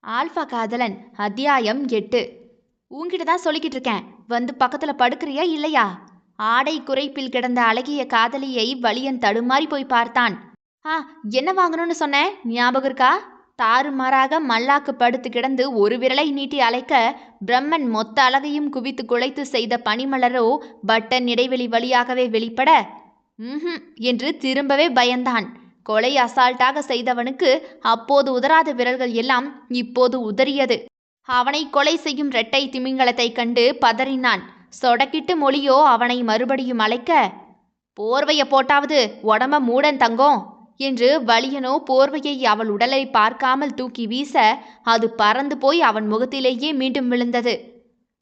Alpha காதலன் அத்தியாயம் 8. உன்கிட்ட தான் சொல்லிக்கிட்டு இருக்கேன், வந்து பக்கத்துல படுக்கிறியா இல்லையா? ஆடை குறைப்பில் கிடந்த அழகிய காதலியை வலியன் தடுமாறி போய் பார்த்தான். என்ன வாங்கணும்னு சொன்னேன், ஞாபகம் இருக்கா? தாறுமாறாக மல்லாக்கு படுத்து கிடந்து ஒரு விரலை நீட்டி அழைக்க பிரம்மன் மொத்த அழகையும் குவித்து குலைத்து செய்த பனிமலரோ பட்டன் இடைவெளி வழியாகவே வெளிப்பட என்று திரும்பவே பயந்தான். கொலை அசால்ட்டாக செய்தவனுக்கு அப்போது உதறாத விரல்கள் எல்லாம் இப்போது உதறியது. அவனை கொலை செய்யும் இரட்டை திமிங்கலத்தை கண்டு பதறினான். சொடக்கிட்டு மொழியோ அவனை மறுபடியும் அழைக்க, போர்வையை போட்டாவது உடம்ப மூடன் தங்கம் என்று வலியனோ போர்வையை அவள் உடலை பார்க்காமல் தூக்கி வீச அது பறந்து போய் அவன் முகத்திலேயே மீண்டும் விழுந்தது.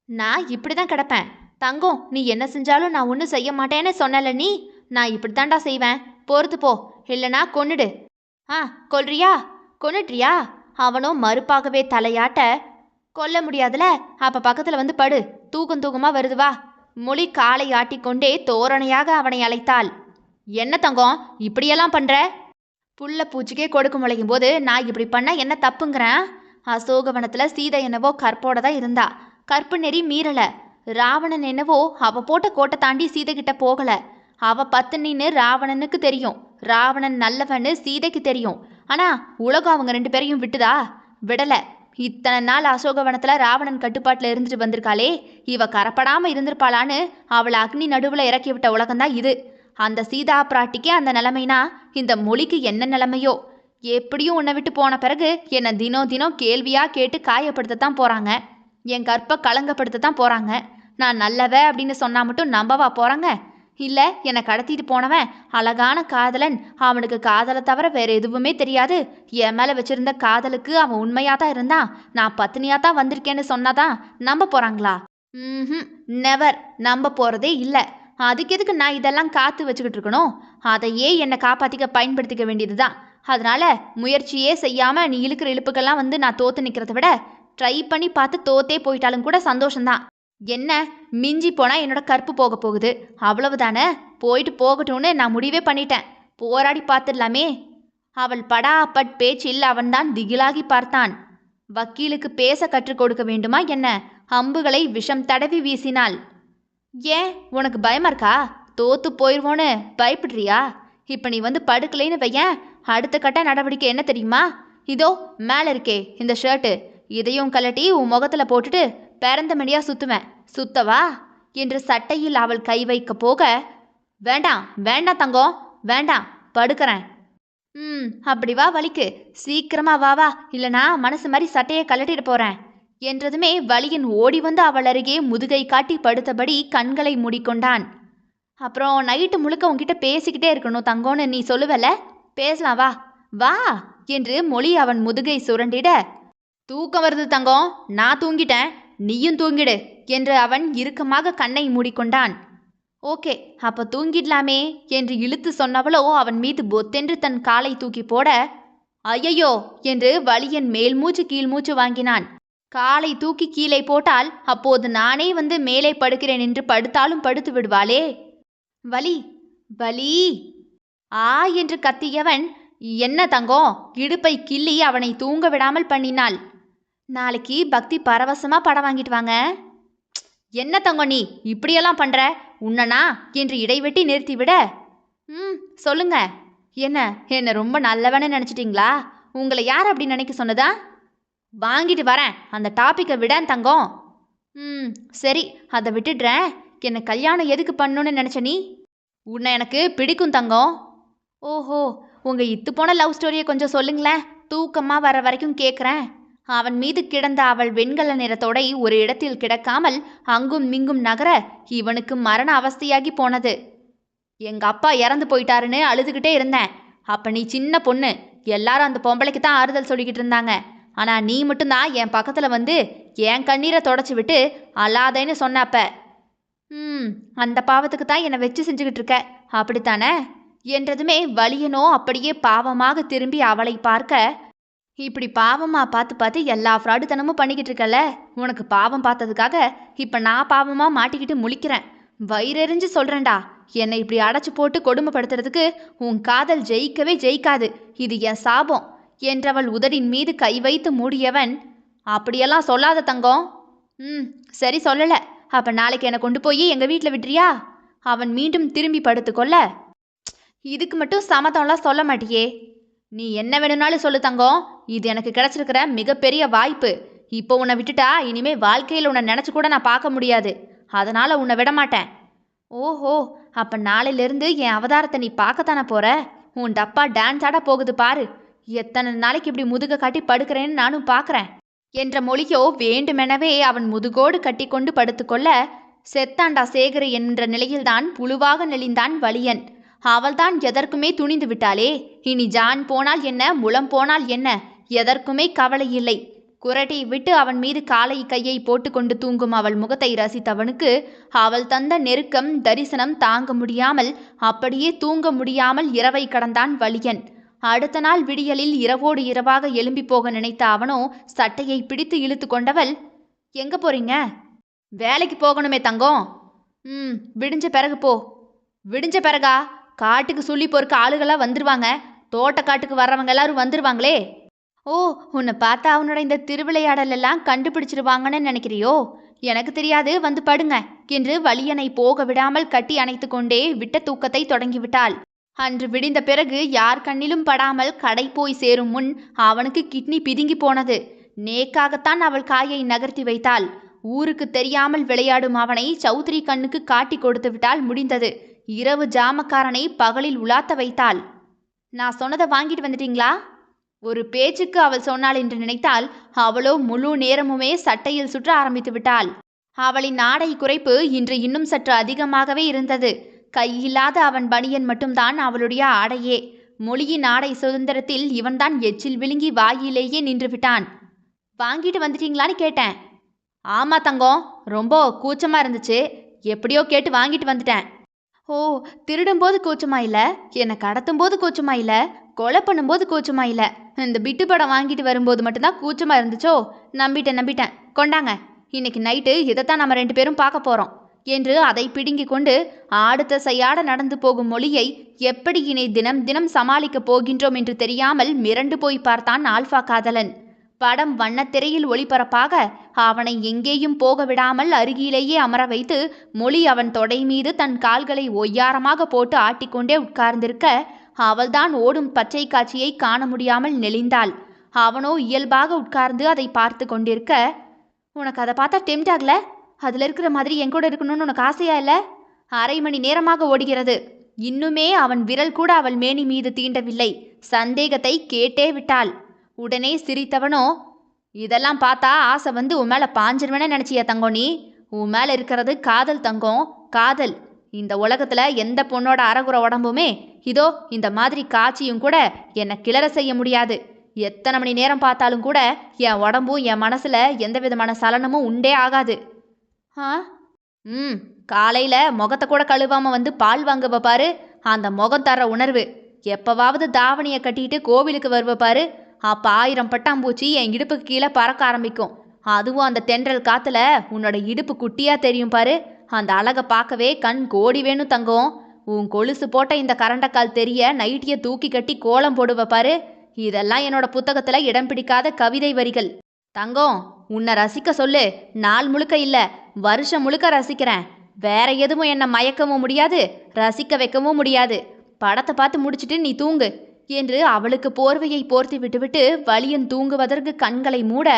நான் இப்படிதான் கிடப்பேன் தங்கம், நீ என்ன செஞ்சாலும் நான் ஒன்றும் செய்ய மாட்டேன்னு சொன்னல, நீ நான் இப்படித்தாண்டா செய்வேன், பொறுத்து போ, இல்லைனா கொன்னுடு. கொல்றியா? கொன்னுட்றியா? அவனோ மறுப்பாகவே தலையாட்ட, கொல்ல முடியாதுல, அப்ப பக்கத்துல வந்து படு, தூக்கமா வருது வா. மொழி காலை ஆட்டிக்கொண்டே தோரணையாக அவனை அழைத்தாள். என்ன தங்கம் இப்படியெல்லாம் பண்ற? புள்ள பூச்சிக்கே கொடுக்க முளைக்கும் போது நான் இப்படி பண்ண என்ன தப்புங்கிறேன்? அசோகவனத்துல சீதை என்னவோ கற்போட தான் இருந்தா, கற்பு நெறி மீறல. ராவணன் என்னவோ அவ போட்ட கோட்டை தாண்டி சீதை கிட்ட போகல. அவ பத்தினின்னு ராவணனுக்கு தெரியும், ராவணன் நல்லவன்னு சீதைக்கு தெரியும். ஆனா உலகம் அவங்க 2 பேரையும் விட்டுதா? விடல. இத்தனை நாள் அசோகவனத்துல ராவணன் கட்டுப்பாட்டுல இருந்துட்டு வந்திருக்காளே, இவ கரப்படாம இருந்திருப்பாளான்னு அவளை அக்னி நடுவுல இறக்கி விட்ட உலகம்தான் இது. அந்த சீதா பிராட்டிக்கே அந்த நிலைமைனா இந்த மொழிக்கு என்ன நிலைமையோ? எப்படியும் உன்னை விட்டு போன பிறகு என்னை தினம் கேள்வியா கேட்டு காயப்படுத்தத்தான் போறாங்க, என் கற்பை கலங்கப்படுத்தத்தான் போறாங்க. நான் நல்லவ அப்படின்னு சொன்னா மட்டும் நம்பவா போறாங்க? இல்லை, என்னை கடத்திட்டு போனவன் அழகான காதலன், அவனுக்கு காதலை தவிர வேற எதுவுமே தெரியாது, என் மேலே வச்சிருந்த காதலுக்கு அவன் உண்மையாக தான் இருந்தான், நான் பத்தினியாக தான் வந்திருக்கேன்னு சொன்னாதான் நம்ப போகிறாங்களா? நெவர், நம்ப போகிறதே இல்லை. அதுக்கு எதுக்கு நான் இதெல்லாம் காத்து வச்சுக்கிட்டு இருக்கணும்? அதையே என்னை காப்பாற்றிக்க பயன்படுத்திக்க வேண்டியது தான். அதனால முயற்சியே செய்யாமல் நீ இழுக்கிற இழுப்புக்கெல்லாம் வந்து நான் தோற்று நிற்கிறத விட ட்ரை பண்ணி பார்த்து தோத்தே போயிட்டாலும் கூட சந்தோஷம்தான். என்ன மிஞ்சி போனால் என்னோட கற்பு போக போகுது, அவ்வளவுதானே? போயிட்டு போகட்டும்னு நான் முடிவே பண்ணிட்டேன், போராடி பார்த்துடலாமே. அவள் படாப்பட் பேச்சில் அவன்தான் திகிலாகி பார்த்தான். வக்கீலுக்கு பேச கற்றுக் கொடுக்க வேண்டுமா என்ன? அம்புகளை விஷம் தடவி வீசினாள். ஏன் உனக்கு பயமா இருக்கா? தோத்து போயிடுவோன்னு பயப்படுறியா? இப்போ நீ வந்து படுக்கலைன்னு வையன், அடுத்த கட்ட நடவடிக்கை என்ன தெரியுமா? இதோ மேலே இருக்கே இந்த ஷர்ட்டு, இதையும் கலட்டி உன் முகத்தில் போட்டுட்டு பிறந்த மணியா சுத்துவேன், சுத்தவா என்று சட்டையில் அவள் கை வைக்க போக, வேண்டாம் வேண்டாம் தங்கம், வேண்டாம், படுக்கிறேன். அப்படி வா, வலிக்கு சீக்கிரமா வா வா, இல்லைனா மனசு மாதிரி சட்டையை கலட்டிட்டு போறேன் என்றதுமே வலியன் ஓடி வந்து அவள் அருகே முதுகை காட்டி படுத்தபடி கண்களை மூடிக்கொண்டான். அப்புறம் நைட்டு முழுக்க உன்கிட்ட பேசிக்கிட்டே இருக்கணும் தங்கம்னு நீ சொல்லுவல, பேசலாம் வா வா என்று மொழி அவன் முதுகை சுரண்டிட, தூக்கம் வருது தங்கம், நான் தூங்கிட்டேன், நீயும் தூங்கிடு என்று அவன் இறுக்கமாக கண்ணை மூடிக்கொண்டான். ஓகே, அப்போ தூங்கிடலாமே என்று இழுத்து சொன்னவளோ அவன் மீது பொத்தென்று தன் காலை தூக்கி போட, ஐயையோ என்று வலியன் மேல் மூச்சு கீழ் மூச்சு வாங்கினான். காலை தூக்கி கீழே போட்டால் அப்போது நானே வந்து மேலே படுக்கிறேன் என்று படுத்தாலும் படுத்து விடுவாளே. வலி வலி ஆ என்று கத்தியவன், என்ன தங்கம்? இடுப்பை கிள்ளி அவனை தூங்க விடாமல் பண்ணினாள். நாளைக்கு பக்தி பரவசமாக படம் வாங்கிட்டு வாங்க. என்ன தங்கம் நீ இப்படியெல்லாம் பண்ணுற? உன்னனா என்று இடைவெட்டி நிறுத்திவிட, சொல்லுங்க, என்ன ரொம்ப நல்லவன்னு நினச்சிட்டிங்களா? உங்களை யார் அப்படி நினைக்க சொன்னதா? வாங்கிட்டு வரேன், அந்த டாப்பிக்கை விட தங்கம். சரி, அதை விட்டுடுறேன். என்னை கல்யாணம் எதுக்கு பண்ணணுன்னு நினச்ச நீ? உன்னை எனக்கு பிடிக்கும் தங்கம். ஓஹோ, உங்கள் இத்து போன லவ் ஸ்டோரியை கொஞ்சம் சொல்லுங்களேன், தூக்கமாக வர வரைக்கும் கேட்குறேன். அவன் மீது கிடந்த அவள் வெண்கல நிறத்தோடை ஒரு இடத்தில் கிடக்காமல் அங்கும் மிங்கும் நகர இவனுக்கு மரண அவஸ்தையாகி போனது. எங்க அப்பா இறந்து போயிட்டாருன்னு அழுதுகிட்டே இருந்தேன். அப்ப நீ சின்ன பொண்ணு, எல்லாரும் அந்த பொம்பளைக்கு தான் ஆறுதல் சொல்லிக்கிட்டு இருந்தாங்க. ஆனா நீ மட்டும்தான் என் பக்கத்துல வந்து என் கண்ணீரை தொடச்சி விட்டு அல்லாதேன்னு சொன்னப்ப, அந்த பாவத்துக்கு தான் என்னை வச்சு செஞ்சுக்கிட்டு இருக்க, அப்படித்தானே என்றதுமே வலியனோ அப்படியே பாவமாக திரும்பி அவளை பார்க்க, இப்படி பாவமாக பார்த்து எல்லா ஃப்ராடுத்தனமும் பண்ணிக்கிட்டு இருக்கல, உனக்கு பாவம் பார்த்ததுக்காக இப்போ நான் பாவமாக மாட்டிக்கிட்டு முழிக்கிறேன். வயிறெறிஞ்சு சொல்கிறேன்டா, என்னை இப்படி அடைச்சி போட்டு கொடுமைப்படுத்துறதுக்கு உன் காதல் ஜெயிக்கவே ஜெயிக்காது. இது என் சாபம். என்றவள் உதடின் மீது கை வைத்து மூடியவன், அப்படியெல்லாம் சொல்லாத தங்கம். சரி சொல்லல. அப்ப நாளைக்கு என்னை கொண்டு போய் எங்க வீட்டில் விட்டுறியா? அவன் மீண்டும் திரும்பி படுத்துக்கொள்ள, இதுக்கு மட்டும் சம்மதம்லாம் சொல்ல மாட்டியே. நீ என்ன வேணும்னாலும் சொல்லு தங்கம். இது எனக்கு கிடைச்சிருக்கிற மிகப்பெரிய வாய்ப்பு. இப்போ உன்னை விட்டுட்டா இனிமே வாழ்க்கையில் உன்னை நினச்சி கூட நான் பார்க்க முடியாது. அதனால உன்னை விட மாட்டேன். ஓஹோ, அப்ப நாளையிலிருந்து என் அவதாரத்தை நீ பார்க்கத்தானே போற? உன் டப்பா டான்ஸ் ஆட போகுது பாரு. எத்தனை நாளைக்கு இப்படி முதுக காட்டி படுக்கிறேன்னு நானும் பார்க்குறேன் என்ற மொழியோ வேண்டுமெனவே அவன் முதுகோடு கட்டி கொண்டு படுத்துக்கொள்ள, செத்தாண்டா சேகர் என்ற நிலையில்தான் புழுவாக நெளிந்தான் வலியன். அவள்தான் எதற்குமே துணிந்து விட்டாளே. இனி ஜான் போனால் என்ன, முலம் போனால் என்ன, எதற்குமே கவலை இல்லை. குரட்டை விட்டு அவன் மீது காலை கையை போட்டுக்கொண்டு தூங்கும் அவள் முகத்தை ரசித்தவனுக்கு அவள் தந்த நெருக்கம் தரிசனம் தாங்க முடியாமல் அப்படியே தூங்க முடியாமல் இரவை கடந்தான் வலியன். அடுத்த நாள் விடியலில் இரவோடு இரவாக எழும்பி போக நினைத்த அவனோ சட்டையை பிடித்து இழுத்து கொண்டவள், எங்க போறீங்க? வேலைக்கு போகணுமே தங்கம். விடிஞ்ச பிறகு போ. விடிஞ்ச பிறகா? காட்டுக்கு சொல்லி பொறுக்க ஆளுகளாக வந்துருவாங்க. தோட்டக்காட்டுக்கு வர்றவங்க எல்லாரும் வந்துருவாங்களே. ஓ, உன்னை பார்த்தா அவனோட இந்த திருவிளையாடல் எல்லாம் கண்டுபிடிச்சிருவாங்கன்னு நினைக்கிறியோ? எனக்கு தெரியாது, வந்து படுங்க என்று வலியனை போக விடாமல் கட்டி அணைத்து கொண்டே விட்ட தூக்கத்தை தொடங்கிவிட்டாள். அன்று விடிந்த பிறகு யார் கண்ணிலும் படாமல் கடை போய் சேரும் முன் அவனுக்கு கிட்னி பிதுங்கி போனது. நேக்காகத்தான் அவள் காயை நகர்த்தி வைத்தாள். ஊருக்கு தெரியாமல் விளையாடும் அவனை சௌத்ரி கண்ணுக்கு காட்டி கொடுத்து விட்டால் முடிந்தது. இரவு ஜாமக்காரனை பகலில் உலாத்த வைத்தாள். நான் சொன்னதை வாங்கிட்டு வந்துட்டீங்களா? ஒரு பேச்சுக்கு அவள் சொன்னாள் என்று நினைத்தால் அவளோ முழு நேரமுமே சட்டையில் சுற்ற ஆரம்பித்து விட்டாள். அவளின் ஆடை குறைப்பு இன்று இன்னும் சற்று அதிகமாகவே இருந்தது. கையில்லாத அவன் பனியன் மட்டும்தான் அவளுடைய ஆடையே. மொழியின் ஆடை சுதந்திரத்தில் இவன்தான் எச்சில் விழுங்கி வாயிலேயே நின்று விட்டான். வாங்கிட்டு வந்துட்டீங்களான்னு கேட்டேன். ஆமா தங்கம், ரொம்ப கூச்சமா இருந்துச்சு, எப்படியோ கேட்டு வாங்கிட்டு வந்துட்டேன். ஓ, திருடும்போது கூச்சமா இல்லை, என்னை கடத்தும் போது கூச்சமா இல்லை, கொலை பண்ணும்போது கூச்சமா இல்லை, இந்த பிட்டு படம் வாங்கிட்டு வரும்போது மட்டும்தான் கூச்சமா இருந்துச்சோ? நம்பிட்டேன். கொண்டாங்க, இன்னைக்கு நைட்டு இதைத்தான் நம்ம 2 பேரும் பார்க்க போறோம் என்று அதை பிடுங்கி கொண்டு ஆடுத்த செய்யாட நடந்து போகும் மொழியை எப்படி இனி தினம் தினம் சமாளிக்கப் போகின்றோம் என்று தெரியாமல் மிரண்டு போய் பார்த்தான் ஆல்பா காதலன். படம் வண்ணத்திரையில் ஒளிபரப்பாக அவனை எங்கேயும் போக விடாமல் அருகிலேயே அமர வைத்து மொழி அவன் தொடை மீது தன் கால்களை ஒய்யாரமாக போட்டு ஆட்டிக்கொண்டே உட்கார்ந்திருக்க அவள்தான் ஓடும் பச்சை காட்சியை காண முடியாமல் நெளிந்தாள். அவனோ இயல்பாக உட்கார்ந்து அதை பார்த்து கொண்டிருக்க, உனக்கு அதை பார்த்தா டெம்ட் ஆகல? அதில் இருக்கிற மாதிரி என் கூட இருக்கணும்னு உனக்கு ஆசையா இல்லை? 1/2 மணி நேரமாக ஓடுகிறது. இன்னுமே அவன் விரல் கூட அவள் மேனி மீது தீண்டவில்லை. சந்தேகத்தை கேட்டே விட்டாள். உடனே சிரித்தவனோ, இதெல்லாம் பார்த்தா ஆசை வந்து உன் மேலே பாஞ்சிருவேனே நினச்சியா தங்கம்? நீ உன் மேலே இருக்கிறது காதல் தங்கம், காதல். இந்த உலகத்தில் எந்த பொண்ணோட அறகுற உடம்புமே இதோ இந்த மாதிரி காட்சியும் கூட என்னை கிளற செய்ய முடியாது. எத்தனை மணி நேரம் பார்த்தாலும் கூட என் உடம்பும் என் மனசில் எந்த விதமான சலனமும் உண்டே ஆகாது. காலையில் முகத்தை கூட கழுவாமல் வந்து பால் வாங்குவ பாரு, அந்த முகம் தர உணர்வு. எப்போவாவது தாவணியை கட்டிட்டு கோவிலுக்கு வருவ பாரு, அப்போ 1000 பட்டாம்பூச்சி என் இடுப்புக்கு கீழே பறக்க ஆரம்பிக்கும். அதுவும் அந்த தென்றல் காற்றுல உன்னோட இடுப்பு குட்டியாக தெரியும் பாரு. அந்த அழகை பார்க்கவே கண் கோடி வேணும் தங்கம். உன் கொலுசு போட்ட இந்த கரண்டக்கால் தெரிய நைட்டியை தூக்கி கட்டி கோலம் போடுவ பாரு. இதெல்லாம் என்னோட புத்தகத்தில் இடம் பிடிக்காத கவிதை வரிகள். தங்கம், உன்னை ரசிக்க சொல்லு, நாள் முழுக்க இல்லை, வருஷம் முழுக்க ரசிக்கிறேன். வேற எதுவும் என்னை மயக்கவும் முடியாது, ரசிக்க வைக்கவும் முடியாது. படத்தை பார்த்து முடிச்சுட்டு நீ தூங்கு என்று அவளுக்கு போர்வையை போர்த்தி விட்டுவிட்டு வலியன் தூங்குவதற்கு கண்களை மூட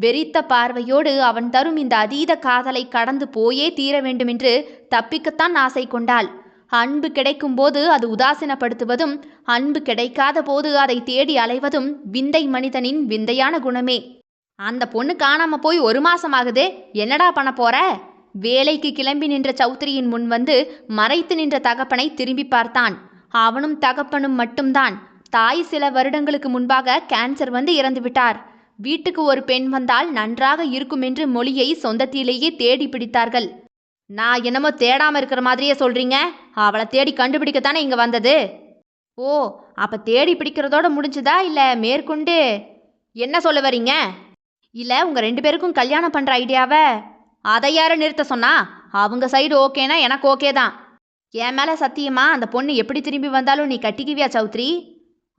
வெறித்த பார்வையோடு அவன் தரும் இந்த அதீத காதலை கடந்து போயே தீர வேண்டுமென்று தப்பிக்கத்தான் ஆசை கொண்டாள். அன்பு கிடைக்கும் போது அது உதாசீனப்படுத்துவதும், அன்பு கிடைக்காத போது அதை தேடி அலைவதும் விந்தை மனிதனின் விந்தையான குணமே. அந்த பொண்ணு காணாம போய் 1 மாசம் ஆகுது, என்னடா பண்ண போற? வேலைக்கு கிளம்பி நின்ற சௌத்ரியின் முன் வந்து மறைத்து நின்ற தகப்பனை திரும்பி பார்த்தான். அவனும் தகப்பனும் மட்டும்தான். தாய் சில வருடங்களுக்கு முன்பாக கேன்சர் வந்து இறந்து விட்டார். வீட்டுக்கு ஒரு பெண் வந்தால் நன்றாக இருக்கும் என்று மொழியை சொந்தத்திலேயே தேடி பிடித்தார்கள். நான் என்னமோ தேடாம இருக்கிற மாதிரியே சொல்றீங்க. அவளை தேடி கண்டுபிடிக்கத்தானே இங்க வந்தது. ஓ, அப்ப தேடி பிடிக்கிறதோட முடிஞ்சுதா இல்ல மேற்கொண்டு என்ன சொல்ல வரீங்க? இல்ல உங்க 2 பேருக்கும் கல்யாணம் பண்ற ஐடியாவை அதை யார நிறுத்த சொன்னா? அவங்க சைடு ஓகேனா எனக்கு ஓகே தான். என் மேல சத்தியமா அந்த பொண்ணு எப்படி திரும்பி வந்தாலும் நீ கட்டிக்குவியா சௌத்ரி?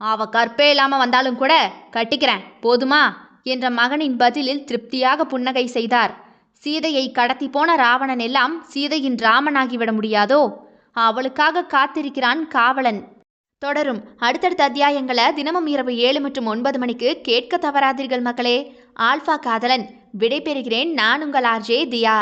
அவ கற்பே இல்லாம வந்தாலும் கூட கட்டிக்கிறேன், போதுமா என்ற மகனின் பதிலில் திருப்தியாக புன்னகை செய்தார். சீதையை கடத்தி போன ராவணன் எல்லாம் சீதையின் ராமனாகிவிட முடியாதோ? அவளுக்காக காத்திருக்கிறான் காவலன். தொடரும். அடுத்தடுத்த அத்தியாயங்களை தினமும் இரவு 7 மற்றும் 9 மணிக்கு கேட்க தவறாதீர்கள் மக்களே. ஆல்ஃபா காதலன் விடை பெறுகிறேன். நான் உங்கள் ஆர்ஜே தியா.